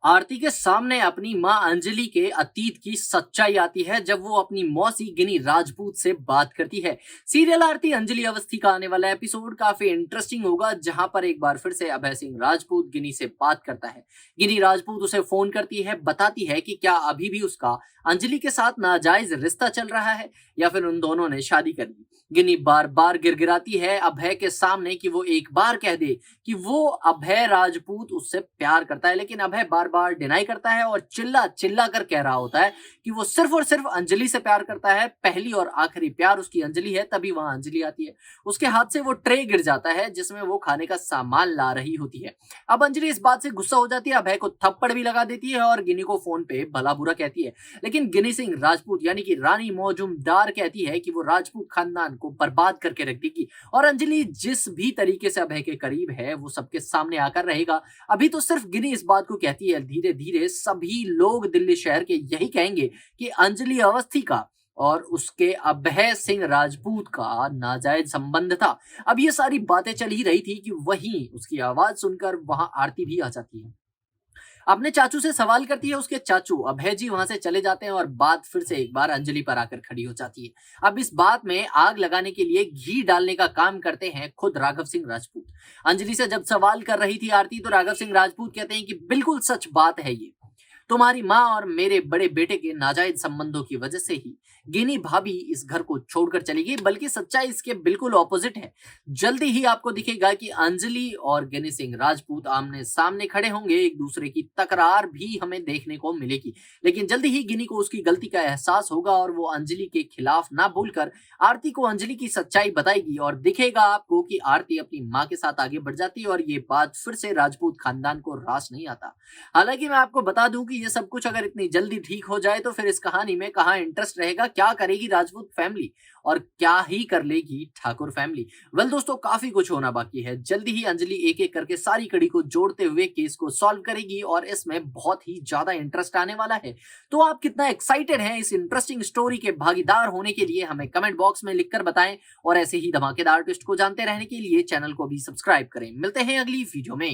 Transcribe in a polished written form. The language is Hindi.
आरती के सामने अपनी मां अंजलि के अतीत की सच्चाई आती है जब वो अपनी मौसी गिनी राजपूत से बात करती है। सीरियल आरती अंजलि अवस्थी का आने वाला एपिसोड काफी इंटरेस्टिंग होगा, जहां पर एक बार फिर से अभय सिंह राजपूत गिनी से बात करता है। गिनी राजपूत उसे फोन करती है, बताती है कि क्या अभी भी उसका अंजलि के साथ नाजायज रिश्ता चल रहा है या फिर उन दोनों ने शादी कर ली। गिनी बार बार गिड़गिड़ाती है अभय के सामने कि वो एक बार कह दे कि वो अभय राजपूत उससे प्यार करता है, लेकिन अभय बार बार डिनाई करता है और चिल्ला चिल्ला कर कह रहा होता है कि वो सिर्फ और सिर्फ अंजलि से प्यार करता है। पहली और आखिरी प्यार उसकी अंजलि है। तभी वहां अंजलि आती है, उसके हाथ से वो ट्रे गिर जाता है जिसमें वो खाने का सामान ला रही होती है। अब अंजलि इस बात से गुस्सा हो जाती है, अभय को थप्पड़ भी लगा देती है और गिनी को फोन पे भला बुरा कहती है। लेकिन गिनी सिंह राजपूत यानी कि रानी मौजूमदार कहती है कि वो राजपूत खानदान को बर्बाद करके रख देगी और अंजलि जिस भी तरीके से अभय के करीब है वो सबके सामने आकर रहेगा। अभी तो सिर्फ गिनी इस बात को कहती है, धीरे धीरे सभी लोग दिल्ली शहर के यही कहेंगे कि अंजलि अवस्थी का और उसके अभय सिंह राजपूत का नाजायज संबंध था। अब ये सारी बातें चल ही रही थी कि वहीं उसकी आवाज सुनकर वहां आरती भी आ जाती है। अपने चाचू से सवाल करती है। उसके चाचू अभय जी वहां से चले जाते हैं और बात फिर से एक बार अंजलि पर आकर खड़ी हो जाती है। अब इस बात में आग लगाने के लिए घी डालने का काम करते हैं खुद राघव सिंह राजपूत। अंजलि से जब सवाल कर रही थी आरती, तो राघव सिंह राजपूत कहते हैं कि बिल्कुल सच बात है ये। तुम्हारी माँ और मेरे बड़े बेटे के नाजायज संबंधों की वजह से ही गिनी भाभी इस घर को छोड़कर चली गई, बल्कि सच्चाई इसके बिल्कुल ऑपोजिट है। जल्दी ही आपको दिखेगा कि अंजलि और गिनी सिंह राजपूत आमने सामने खड़े होंगे, एक दूसरे की तकरार भी हमें देखने को मिलेगी। लेकिन जल्दी ही गिनी को उसकी गलती का एहसास होगा और वो अंजलि के खिलाफ ना बोलकर आरती को अंजलि की सच्चाई बताएगी और दिखेगा आपको कि आरती अपनी माँ के साथ आगे बढ़ जाती है और ये बात फिर से राजपूत खानदान को रास नहीं आता। हालांकि मैं आपको बता दूं कि ये सब कुछ अगर इतनी जल्दी ठीक हो जाए तो फिर इस कहानी में कहाँ इंटरेस्ट रहेगा, क्या करेगी राजपूत फैमिली और क्या ही कर लेगी ठाकुर फैमिली। वेल दोस्तों, काफी कुछ होना बाकी है। जल्दी ही अंजलि एक एक करके सारी कड़ी को जोड़ते हुए केस को सॉल्व करेगी और इसमें बहुत ही ज्यादा इंटरेस्ट आने वाला है। तो आप कितना एक्साइटेड हैं इस इंटरेस्टिंग स्टोरी के भागीदार होने के लिए हमें कमेंट बॉक्स में लिखकर बताएं और ऐसे ही धमाकेदार ट्विस्ट को जानते रहने के लिए चैनल को भी सब्सक्राइब करें। मिलते हैं अगली वीडियो में।